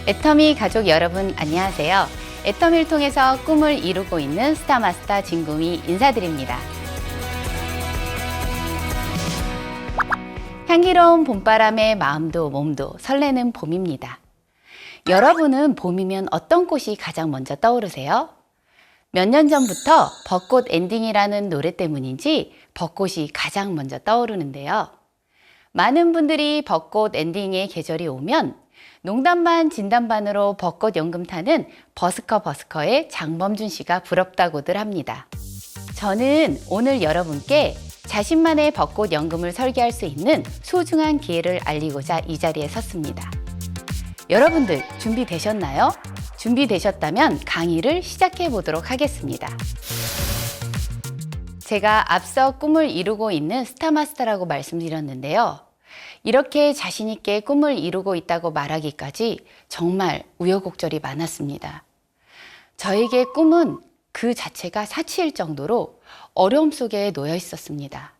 애터미 가족 여러분 안녕하세요. 애터미를 통해서 꿈을 이루고 있는 스타마스터 진구미 인사드립니다. 향기로운 봄바람에 마음도 몸도 설레는 봄입니다. 여러분은 봄이면 어떤 꽃이 가장 먼저 떠오르세요? 몇 년 전부터 벚꽃 엔딩이라는 노래 때문인지 벚꽃이 가장 먼저 떠오르는데요. 많은 분들이 벚꽃 엔딩의 계절이 오면 농담 반 진담 반으로 벚꽃 연금 타는 버스커의 장범준 씨가 부럽다고들 합니다. 저는 오늘 여러분께 자신만의 벚꽃 연금을 설계할 수 있는 소중한 기회를 알리고자 이 자리에 섰습니다. 여러분들 준비되셨나요? 준비되셨다면 강의를 시작해 보도록 하겠습니다. 제가 앞서 꿈을 이루고 있는 스타마스터라고 말씀드렸는데요. 이렇게 자신 있게 꿈을 이루고 있다고 말하기까지 정말 우여곡절이 많았습니다. 저에게 꿈은 그 자체가 사치일 정도로 어려움 속에 놓여 있었습니다.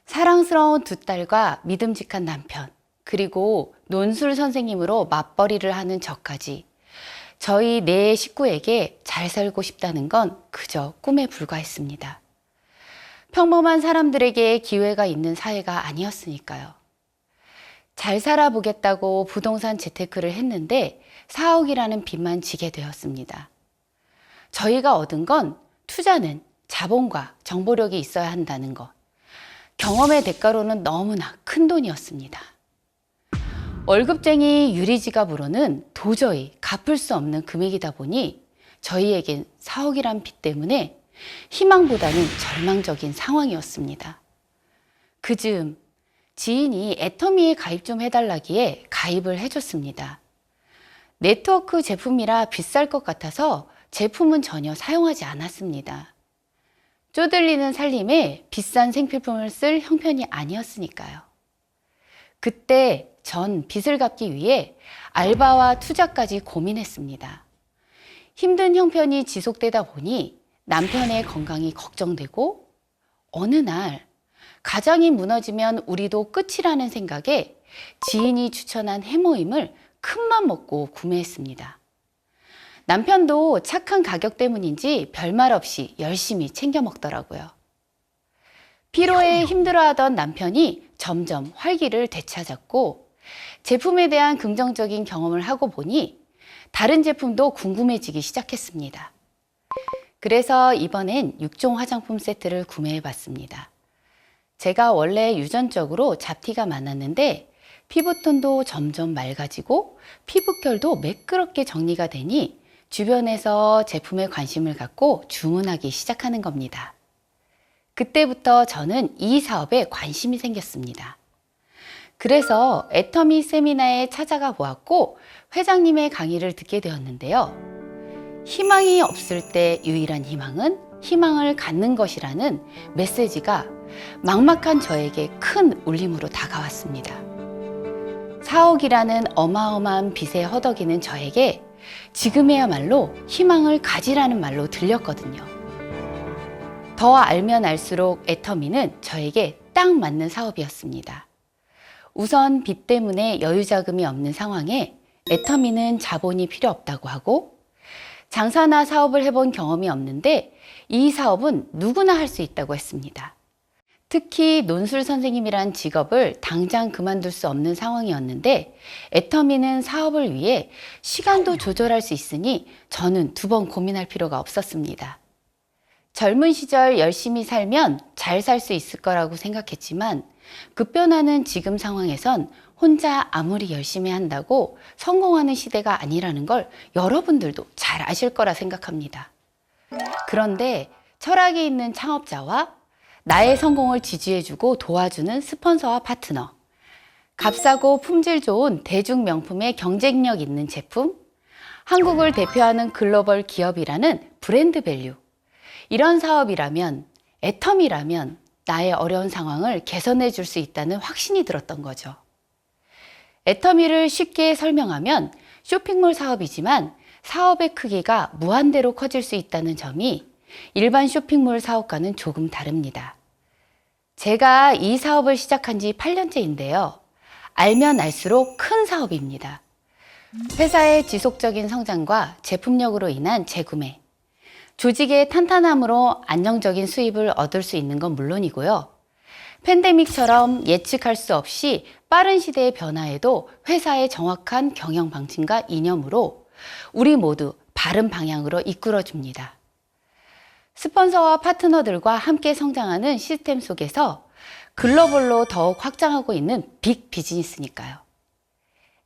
사랑스러운 두 딸과 믿음직한 남편, 그리고 논술 선생님으로 맞벌이를 하는 저까지 저희 네 식구에게 잘 살고 싶다는 건 그저 꿈에 불과했습니다. 평범한 사람들에게 기회가 있는 사회가 아니었으니까요. 잘 살아보겠다고 부동산 재테크를 했는데 4억이라는 빚만 지게 되었습니다. 저희가 얻은 건 투자는 자본과 정보력이 있어야 한다는 것. 경험의 대가로는 너무나 큰 돈이었습니다. 월급쟁이 유리지갑으로는 도저히 갚을 수 없는 금액이다 보니 저희에겐 4억이란 빚 때문에 희망보다는 절망적인 상황이었습니다. 그즈음 지인이 애터미에 가입 좀 해달라기에 가입을 해줬습니다. 네트워크 제품이라 비쌀 것 같아서 제품은 전혀 사용하지 않았습니다. 쪼들리는 살림에 비싼 생필품을 쓸 형편이 아니었으니까요. 그때 전 빚을 갚기 위해 알바와 투자까지 고민했습니다. 힘든 형편이 지속되다 보니 남편의 건강이 걱정되고 어느 날 가정이 무너지면 우리도 끝이라는 생각에 지인이 추천한 해모임을 큰맘 먹고 구매했습니다. 남편도 착한 가격 때문인지 별말 없이 열심히 챙겨 먹더라고요. 피로에 힘들어하던 남편이 점점 활기를 되찾았고 제품에 대한 긍정적인 경험을 하고 보니 다른 제품도 궁금해지기 시작했습니다. 그래서 이번엔 6종 화장품 세트를 구매해 봤습니다. 제가 원래 유전적으로 잡티가 많았는데 피부톤도 점점 맑아지고 피부결도 매끄럽게 정리가 되니 주변에서 제품에 관심을 갖고 주문하기 시작하는 겁니다. 그때부터 저는 이 사업에 관심이 생겼습니다. 그래서 애터미 세미나에 찾아가 보았고 회장님의 강의를 듣게 되었는데요. 희망이 없을 때 유일한 희망은 희망을 갖는 것이라는 메시지가 막막한 저에게 큰 울림으로 다가왔습니다. 4억이라는 어마어마한 빚에 허덕이는 저에게 지금에야말로 희망을 가지라는 말로 들렸거든요. 더 알면 알수록 애터미는 저에게 딱 맞는 사업이었습니다. 우선 빚 때문에 여유자금이 없는 상황에 애터미는 자본이 필요 없다고 하고 장사나 사업을 해본 경험이 없는데 이 사업은 누구나 할 수 있다고 했습니다. 특히 논술 선생님이란 직업을 당장 그만둘 수 없는 상황이었는데 애터미는 사업을 위해 시간도 조절할 수 있으니 저는 두 번 고민할 필요가 없었습니다. 젊은 시절 열심히 살면 잘 살 수 있을 거라고 생각했지만 급변하는 지금 상황에선 혼자 아무리 열심히 한다고 성공하는 시대가 아니라는 걸 여러분들도 잘 아실 거라 생각합니다. 그런데 철학이 있는 창업자와 나의 성공을 지지해주고 도와주는 스폰서와 파트너, 값싸고 품질 좋은 대중 명품의 경쟁력 있는 제품, 한국을 대표하는 글로벌 기업이라는 브랜드 밸류, 이런 사업이라면, 애터미라면 나의 어려운 상황을 개선해 줄 수 있다는 확신이 들었던 거죠. 애터미를 쉽게 설명하면 쇼핑몰 사업이지만 사업의 크기가 무한대로 커질 수 있다는 점이 일반 쇼핑몰 사업과는 조금 다릅니다. 제가 이 사업을 시작한 지 8년째인데요. 알면 알수록 큰 사업입니다. 회사의 지속적인 성장과 제품력으로 인한 재구매, 조직의 탄탄함으로 안정적인 수입을 얻을 수 있는 건 물론이고요. 팬데믹처럼 예측할 수 없이 빠른 시대의 변화에도 회사의 정확한 경영 방침과 이념으로 우리 모두 바른 방향으로 이끌어줍니다. 스폰서와 파트너들과 함께 성장하는 시스템 속에서 글로벌로 더욱 확장하고 있는 빅 비즈니스니까요.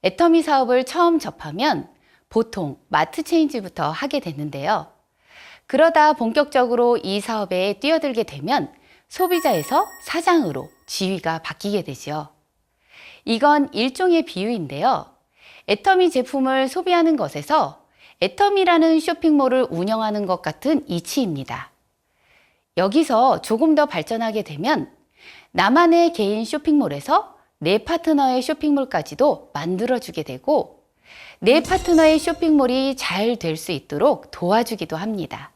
애터미 사업을 처음 접하면 보통 마트 체인지부터 하게 됐는데요. 그러다 본격적으로 이 사업에 뛰어들게 되면 소비자에서 사장으로 지위가 바뀌게 되죠. 이건 일종의 비유인데요. 애터미 제품을 소비하는 것에서 애터미라는 쇼핑몰을 운영하는 것 같은 이치입니다. 여기서 조금 더 발전하게 되면 나만의 개인 쇼핑몰에서 내 파트너의 쇼핑몰까지도 만들어주게 되고 내 파트너의 쇼핑몰이 잘 될 수 있도록 도와주기도 합니다.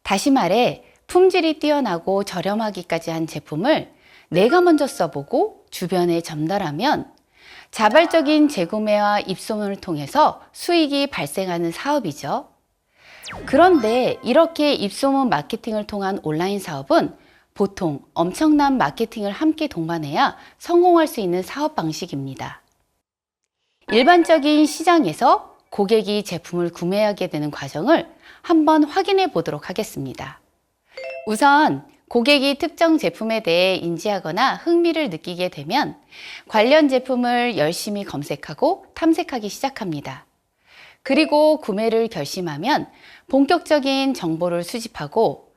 다시 말해 품질이 뛰어나고 저렴하기까지 한 제품을 내가 먼저 써보고 주변에 전달하면 자발적인 재구매와 입소문을 통해서 수익이 발생하는 사업이죠. 그런데 이렇게 입소문 마케팅을 통한 온라인 사업은 보통 엄청난 마케팅을 함께 동반해야 성공할 수 있는 사업 방식입니다. 일반적인 시장에서 고객이 제품을 구매하게 되는 과정을 한번 확인해 보도록 하겠습니다. 우선 고객이 특정 제품에 대해 인지하거나 흥미를 느끼게 되면 관련 제품을 열심히 검색하고 탐색하기 시작합니다. 그리고 구매를 결심하면 본격적인 정보를 수집하고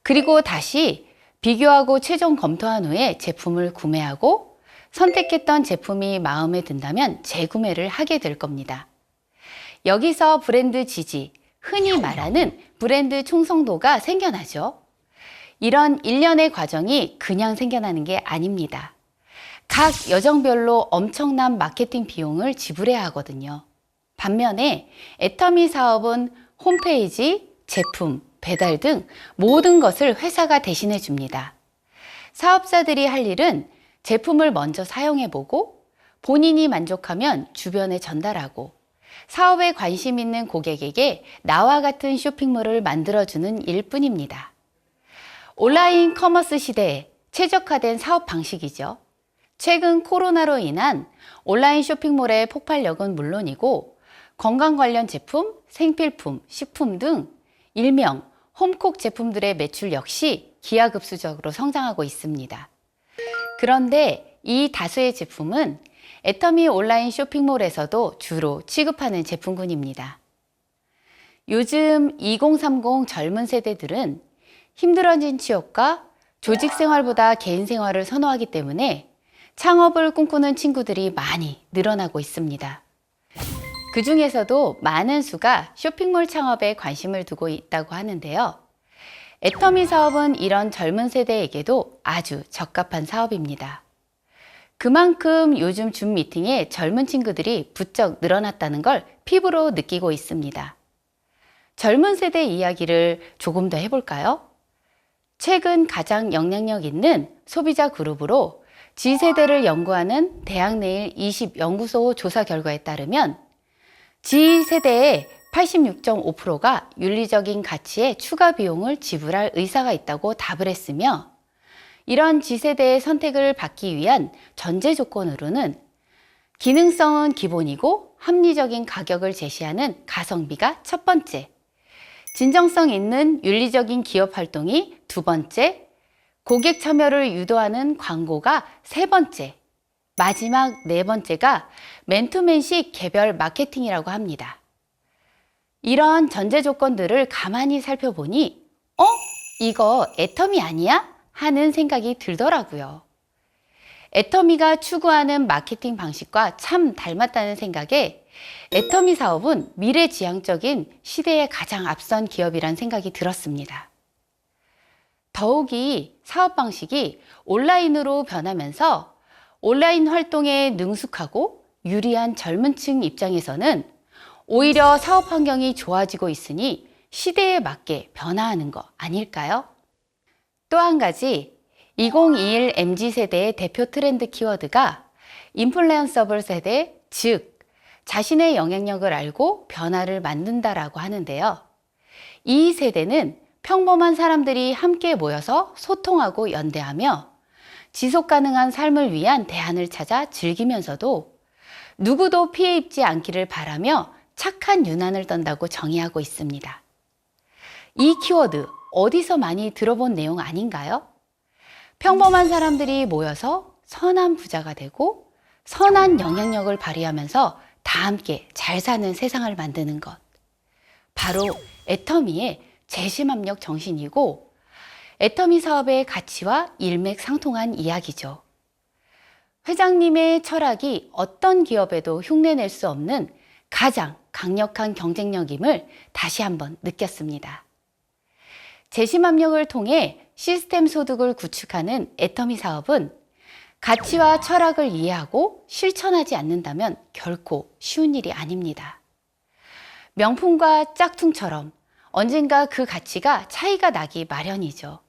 그리고 다시 비교하고 최종 검토한 후에 제품을 구매하고 선택했던 제품이 마음에 든다면 재구매를 하게 될 겁니다. 여기서 브랜드 지지, 흔히 말하는 브랜드 충성도가 생겨나죠. 이런 일련의 과정이 그냥 생겨나는 게 아닙니다. 각 여정별로 엄청난 마케팅 비용을 지불해야 하거든요. 반면에 애터미 사업은 홈페이지, 제품, 배달 등 모든 것을 회사가 대신해 줍니다. 사업자들이 할 일은 제품을 먼저 사용해보고 본인이 만족하면 주변에 전달하고 사업에 관심 있는 고객에게 나와 같은 쇼핑몰을 만들어주는 일뿐입니다. 온라인 커머스 시대에 최적화된 사업 방식이죠. 최근 코로나로 인한 온라인 쇼핑몰의 폭발력은 물론이고 건강 관련 제품, 생필품, 식품 등 일명 홈콕 제품들의 매출 역시 기하급수적으로 성장하고 있습니다. 그런데 이 다수의 제품은 애터미 온라인 쇼핑몰에서도 주로 취급하는 제품군입니다. 요즘 2030 젊은 세대들은 힘들어진 취업과 조직 생활보다 개인 생활을 선호하기 때문에 창업을 꿈꾸는 친구들이 많이 늘어나고 있습니다. 그 중에서도 많은 수가 쇼핑몰 창업에 관심을 두고 있다고 하는데요. 애터미 사업은 이런 젊은 세대에게도 아주 적합한 사업입니다. 그만큼 요즘 줌 미팅에 젊은 친구들이 부쩍 늘어났다는 걸 피부로 느끼고 있습니다. 젊은 세대 이야기를 조금 더 해볼까요? 최근 가장 영향력 있는 소비자 그룹으로 G세대를 연구하는 대학내일 20연구소 조사 결과에 따르면 G세대의 86.5%가 윤리적인 가치에 추가 비용을 지불할 의사가 있다고 답을 했으며 이런 G세대의 선택을 받기 위한 전제 조건으로는 기능성은 기본이고 합리적인 가격을 제시하는 가성비가 첫 번째, 진정성 있는 윤리적인 기업 활동이 두 번째, 고객 참여를 유도하는 광고가 세 번째, 마지막 네 번째가 맨투맨식 개별 마케팅이라고 합니다. 이런 전제 조건들을 가만히 살펴보니 이거 애터미 아니야? 하는 생각이 들더라고요. 애터미가 추구하는 마케팅 방식과 참 닮았다는 생각에 애터미 사업은 미래지향적인 시대에 가장 앞선 기업이란 생각이 들었습니다. 더욱이 사업 방식이 온라인으로 변하면서 온라인 활동에 능숙하고 유리한 젊은 층 입장에서는 오히려 사업 환경이 좋아지고 있으니 시대에 맞게 변화하는 거 아닐까요? 또 한 가지 2021 MZ세대의 대표 트렌드 키워드가 인플루언서블 세대, 즉 자신의 영향력을 알고 변화를 만든다라고 하는데요. 이 세대는 평범한 사람들이 함께 모여서 소통하고 연대하며 지속 가능한 삶을 위한 대안을 찾아 즐기면서도 누구도 피해 입지 않기를 바라며 착한 유난을 떤다고 정의하고 있습니다. 이 키워드 어디서 많이 들어본 내용 아닌가요? 평범한 사람들이 모여서 선한 부자가 되고 선한 영향력을 발휘하면서 다 함께 잘 사는 세상을 만드는 것. 바로 애터미의 재심합력 정신이고 애터미 사업의 가치와 일맥상통한 이야기죠. 회장님의 철학이 어떤 기업에도 흉내낼 수 없는 가장 강력한 경쟁력임을 다시 한번 느꼈습니다. 재심합력을 통해 시스템 소득을 구축하는 애터미 사업은 가치와 철학을 이해하고 실천하지 않는다면 결코 쉬운 일이 아닙니다. 명품과 짝퉁처럼 언젠가 그 가치가 차이가 나기 마련이죠.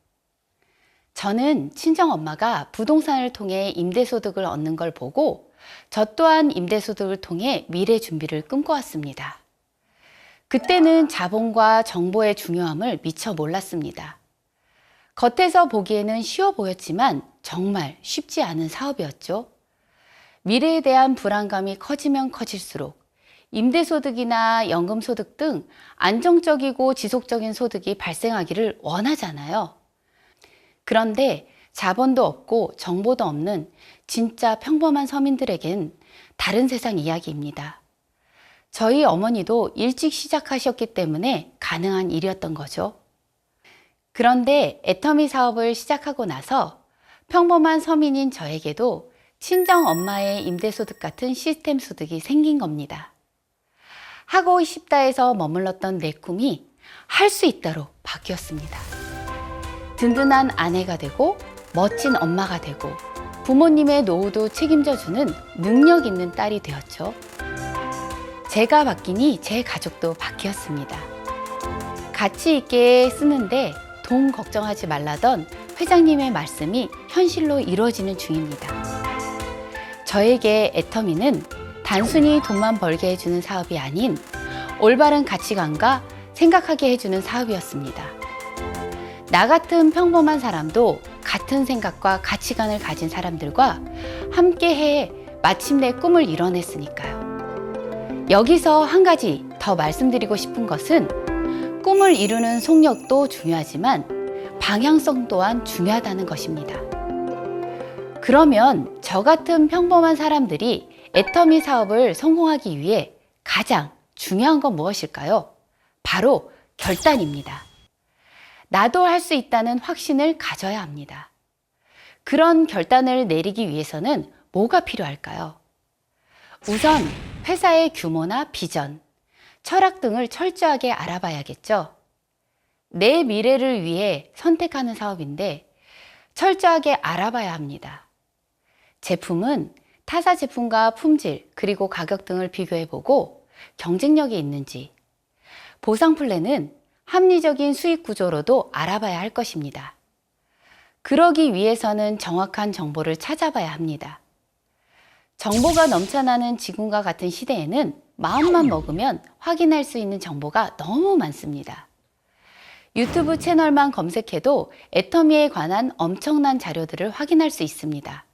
저는 친정엄마가 부동산을 통해 임대소득을 얻는 걸 보고 저 또한 임대소득을 통해 미래 준비를 꿈꿔왔습니다. 그때는 자본과 정보의 중요함을 미처 몰랐습니다. 겉에서 보기에는 쉬워 보였지만 정말 쉽지 않은 사업이었죠. 미래에 대한 불안감이 커지면 커질수록 임대소득이나 연금소득 등 안정적이고 지속적인 소득이 발생하기를 원하잖아요. 그런데 자본도 없고 정보도 없는 진짜 평범한 서민들에겐 다른 세상 이야기입니다. 저희 어머니도 일찍 시작하셨기 때문에 가능한 일이었던 거죠. 그런데 애터미 사업을 시작하고 나서 평범한 서민인 저에게도 친정 엄마의 임대소득 같은 시스템 소득이 생긴 겁니다. 하고 싶다에서 머물렀던 내 꿈이 할 수 있다로 바뀌었습니다. 든든한 아내가 되고 멋진 엄마가 되고 부모님의 노후도 책임져주는 능력 있는 딸이 되었죠. 제가 바뀌니 제 가족도 바뀌었습니다. 가치 있게 쓰는데 돈 걱정하지 말라던 회장님의 말씀이 현실로 이루어지는 중입니다. 저에게 애터미는 단순히 돈만 벌게 해주는 사업이 아닌 올바른 가치관과 생각하게 해주는 사업이었습니다. 나 같은 평범한 사람도 같은 생각과 가치관을 가진 사람들과 함께해 마침내 꿈을 이뤄냈으니까요. 여기서 한 가지 더 말씀드리고 싶은 것은 꿈을 이루는 속력도 중요하지만 방향성 또한 중요하다는 것입니다. 그러면 저 같은 평범한 사람들이 애터미 사업을 성공하기 위해 가장 중요한 건 무엇일까요? 바로 결단입니다. 나도 할 수 있다는 확신을 가져야 합니다. 그런 결단을 내리기 위해서는 뭐가 필요할까요? 우선 회사의 규모나 비전, 철학 등을 철저하게 알아봐야겠죠. 내 미래를 위해 선택하는 사업인데 철저하게 알아봐야 합니다. 제품은 타사 제품과 품질 그리고 가격 등을 비교해보고 경쟁력이 있는지, 보상 플랜은 합리적인 수익 구조로도 알아봐야 할 것입니다. 그러기 위해서는 정확한 정보를 찾아봐야 합니다. 정보가 넘쳐나는 지금과 같은 시대에는 마음만 먹으면 확인할 수 있는 정보가 너무 많습니다. 유튜브 채널만 검색해도 애터미에 관한 엄청난 자료들을 확인할 수 있습니다.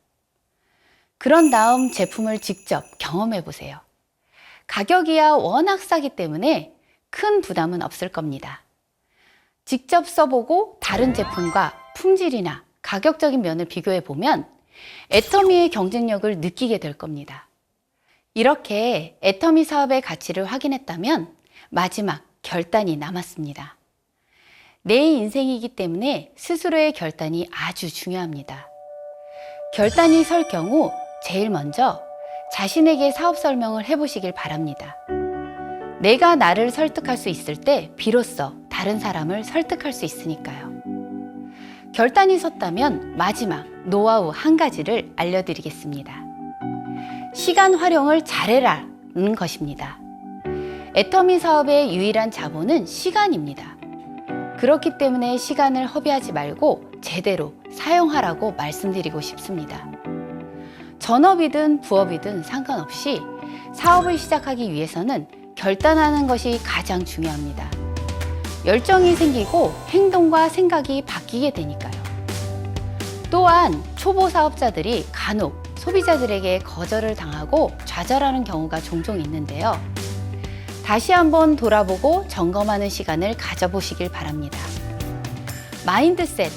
그런 다음 제품을 직접 경험해 보세요. 가격이야 워낙 싸기 때문에 큰 부담은 없을 겁니다. 직접 써보고 다른 제품과 품질이나 가격적인 면을 비교해 보면 애터미의 경쟁력을 느끼게 될 겁니다. 이렇게 애터미 사업의 가치를 확인했다면 마지막 결단이 남았습니다. 내 인생이기 때문에 스스로의 결단이 아주 중요합니다. 결단이 설 경우 제일 먼저 자신에게 사업 설명을 해보시길 바랍니다. 내가 나를 설득할 수 있을 때 비로소 다른 사람을 설득할 수 있으니까요. 결단이 섰다면 마지막 노하우 한 가지를 알려드리겠습니다. 시간 활용을 잘해라는 것입니다. 애터미 사업의 유일한 자본은 시간입니다. 그렇기 때문에 시간을 허비하지 말고 제대로 사용하라고 말씀드리고 싶습니다. 전업이든 부업이든 상관없이 사업을 시작하기 위해서는 결단하는 것이 가장 중요합니다. 열정이 생기고 행동과 생각이 바뀌게 되니까요. 또한 초보 사업자들이 간혹 소비자들에게 거절을 당하고 좌절하는 경우가 종종 있는데요. 다시 한번 돌아보고 점검하는 시간을 가져보시길 바랍니다. 마인드셋,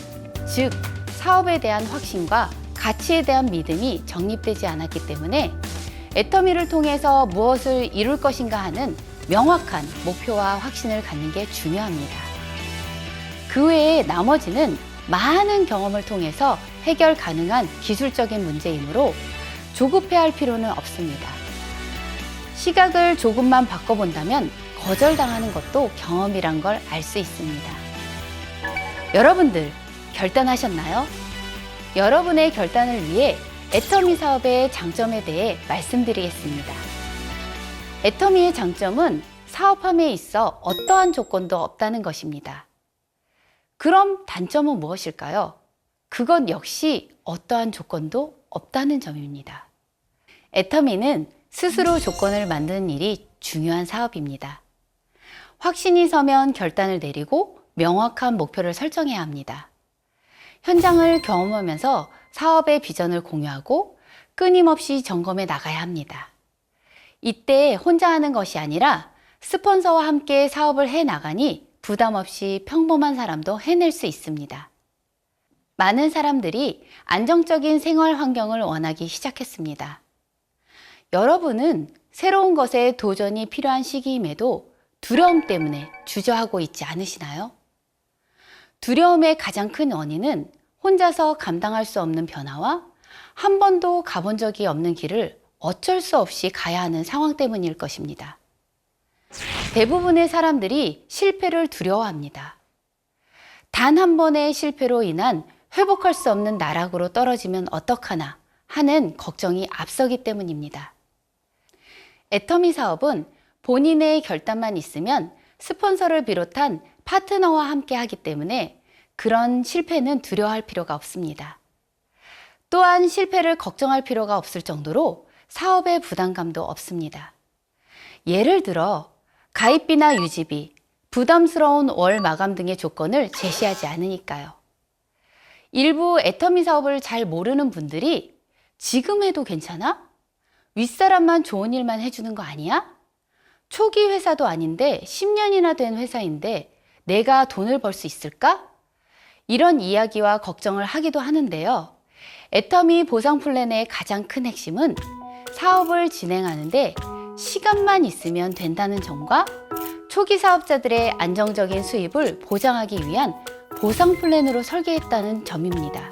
즉 사업에 대한 확신과 가치에 대한 믿음이 정립되지 않았기 때문에 애터미를 통해서 무엇을 이룰 것인가 하는 명확한 목표와 확신을 갖는 게 중요합니다. 그 외에 나머지는 많은 경험을 통해서 해결 가능한 기술적인 문제이므로 조급해할 필요는 없습니다. 시각을 조금만 바꿔본다면 거절당하는 것도 경험이란 걸 알 수 있습니다. 여러분들 결단하셨나요? 여러분의 결단을 위해 애터미 사업의 장점에 대해 말씀드리겠습니다. 애터미의 장점은 사업함에 있어 어떠한 조건도 없다는 것입니다. 그럼 단점은 무엇일까요? 그건 역시 어떠한 조건도 없다는 점입니다. 애터미는 스스로 조건을 만드는 일이 중요한 사업입니다. 확신이 서면 결단을 내리고 명확한 목표를 설정해야 합니다. 현장을 경험하면서 사업의 비전을 공유하고 끊임없이 점검해 나가야 합니다. 이때 혼자 하는 것이 아니라 스폰서와 함께 사업을 해 나가니 부담 없이 평범한 사람도 해낼 수 있습니다. 많은 사람들이 안정적인 생활 환경을 원하기 시작했습니다. 여러분은 새로운 것에 도전이 필요한 시기임에도 두려움 때문에 주저하고 있지 않으시나요? 두려움의 가장 큰 원인은 혼자서 감당할 수 없는 변화와 한 번도 가본 적이 없는 길을 어쩔 수 없이 가야 하는 상황 때문일 것입니다. 대부분의 사람들이 실패를 두려워합니다. 단 한 번의 실패로 인한 회복할 수 없는 나락으로 떨어지면 어떡하나 하는 걱정이 앞서기 때문입니다. 애터미 사업은 본인의 결단만 있으면 스폰서를 비롯한 파트너와 함께 하기 때문에 그런 실패는 두려워할 필요가 없습니다. 또한 실패를 걱정할 필요가 없을 정도로 사업의 부담감도 없습니다. 예를 들어 가입비나 유지비, 부담스러운 월 마감 등의 조건을 제시하지 않으니까요. 일부 애터미 사업을 잘 모르는 분들이 지금 해도 괜찮아? 윗사람만 좋은 일만 해주는 거 아니야? 초기 회사도 아닌데 10년이나 된 회사인데 내가 돈을 벌 수 있을까? 이런 이야기와 걱정을 하기도 하는데요. 애터미 보상 플랜의 가장 큰 핵심은 사업을 진행하는데 시간만 있으면 된다는 점과 초기 사업자들의 안정적인 수입을 보장하기 위한 보상 플랜으로 설계했다는 점입니다.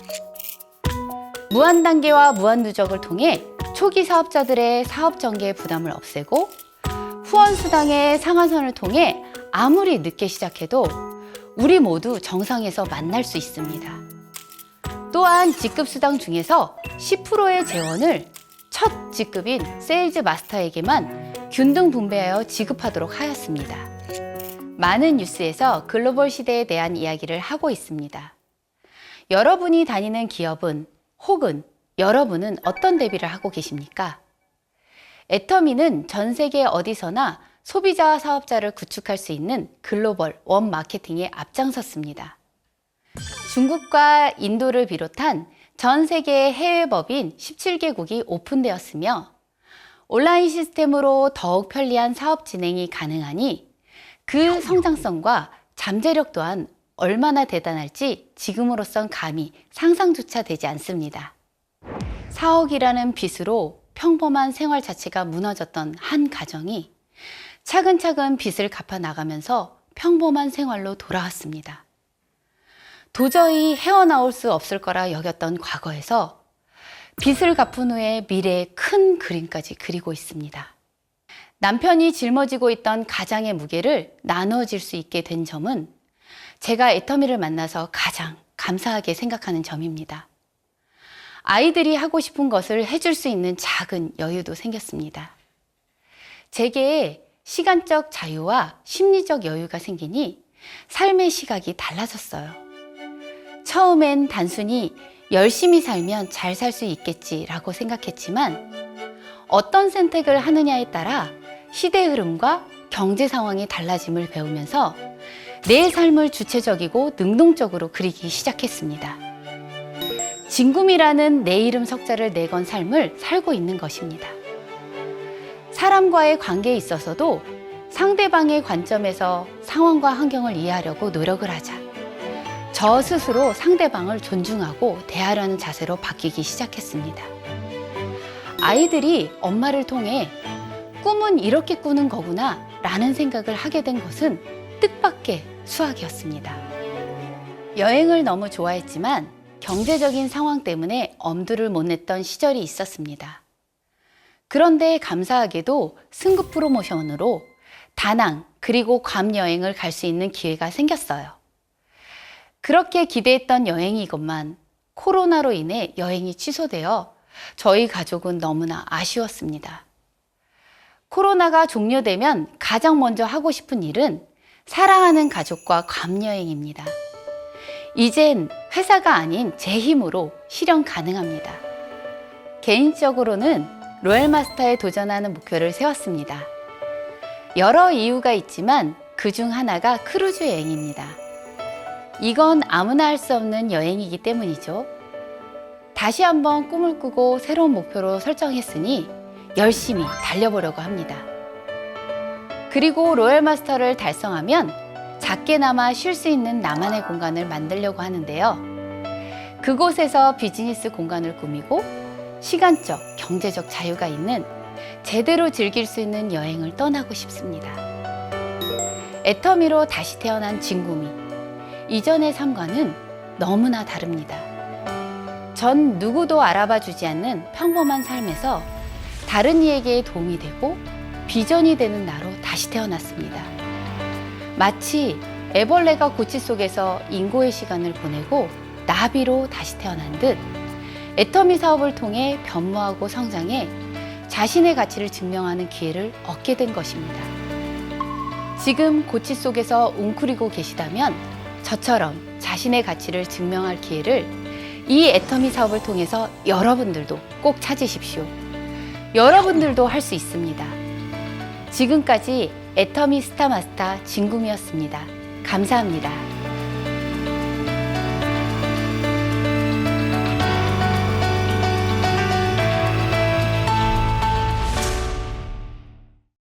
무한 단계와 무한 누적을 통해 초기 사업자들의 사업 전개 부담을 없애고 후원 수당의 상한선을 통해 아무리 늦게 시작해도 우리 모두 정상에서 만날 수 있습니다. 또한 직급 수당 중에서 10%의 재원을 첫 직급인 세일즈 마스터에게만 균등 분배하여 지급하도록 하였습니다. 많은 뉴스에서 글로벌 시대에 대한 이야기를 하고 있습니다. 여러분이 다니는 기업은 혹은 여러분은 어떤 대비를 하고 계십니까? 애터미는 전 세계 어디서나 소비자와 사업자를 구축할 수 있는 글로벌 원 마케팅에 앞장섰습니다. 중국과 인도를 비롯한 전 세계의 해외 법인 17개국이 오픈되었으며 온라인 시스템으로 더욱 편리한 사업 진행이 가능하니 그 성장성과 잠재력 또한 얼마나 대단할지 지금으로선 감히 상상조차 되지 않습니다. 4억이라는 빚으로 평범한 생활 자체가 무너졌던 한 가정이 차근차근 빚을 갚아 나가면서 평범한 생활로 돌아왔습니다. 도저히 헤어나올 수 없을 거라 여겼던 과거에서 빚을 갚은 후에 미래의 큰 그림까지 그리고 있습니다. 남편이 짊어지고 있던 가장의 무게를 나눠질 수 있게 된 점은 제가 애터미를 만나서 가장 감사하게 생각하는 점입니다. 아이들이 하고 싶은 것을 해줄 수 있는 작은 여유도 생겼습니다. 제게 시간적 자유와 심리적 여유가 생기니 삶의 시각이 달라졌어요. 처음엔 단순히 열심히 살면 잘 살 수 있겠지라고 생각했지만 어떤 선택을 하느냐에 따라 시대 흐름과 경제 상황이 달라짐을 배우면서 내 삶을 주체적이고 능동적으로 그리기 시작했습니다. 진금이라는 내 이름 석자를 내건 삶을 살고 있는 것입니다. 사람과의 관계에 있어서도 상대방의 관점에서 상황과 환경을 이해하려고 노력을 하자. 저 스스로 상대방을 존중하고 대하려는 자세로 바뀌기 시작했습니다. 아이들이 엄마를 통해 꿈은 이렇게 꾸는 거구나 라는 생각을 하게 된 것은 뜻밖의 수학이었습니다. 여행을 너무 좋아했지만 경제적인 상황 때문에 엄두를 못 냈던 시절이 있었습니다. 그런데 감사하게도 승급 프로모션으로 다낭 그리고 괌 여행을 갈 수 있는 기회가 생겼어요. 그렇게 기대했던 여행이건만 코로나로 인해 여행이 취소되어 저희 가족은 너무나 아쉬웠습니다. 코로나가 종료되면 가장 먼저 하고 싶은 일은 사랑하는 가족과 괌 여행입니다. 이젠 회사가 아닌 제 힘으로 실현 가능합니다. 개인적으로는 로얄마스터에 도전하는 목표를 세웠습니다. 여러 이유가 있지만 그중 하나가 크루즈 여행입니다. 이건 아무나 할 수 없는 여행이기 때문이죠. 다시 한번 꿈을 꾸고 새로운 목표로 설정했으니 열심히 달려보려고 합니다. 그리고 로얄마스터를 달성하면 작게나마 쉴 수 있는 나만의 공간을 만들려고 하는데요. 그곳에서 비즈니스 공간을 꾸미고 시간적, 경제적 자유가 있는 제대로 즐길 수 있는 여행을 떠나고 싶습니다. 애터미로 다시 태어난 진구미. 이전의 삶과는 너무나 다릅니다. 전 누구도 알아봐 주지 않는 평범한 삶에서 다른 이에게 도움이 되고 비전이 되는 나로 다시 태어났습니다. 마치 애벌레가 고치 속에서 인고의 시간을 보내고 나비로 다시 태어난 듯 애터미 사업을 통해 변모하고 성장해 자신의 가치를 증명하는 기회를 얻게 된 것입니다. 지금 고치 속에서 웅크리고 계시다면 저처럼 자신의 가치를 증명할 기회를 이 애터미 사업을 통해서 여러분들도 꼭 찾으십시오. 여러분들도 할 수 있습니다. 지금까지 애터미 스타마스터 진금이었습니다. 감사합니다.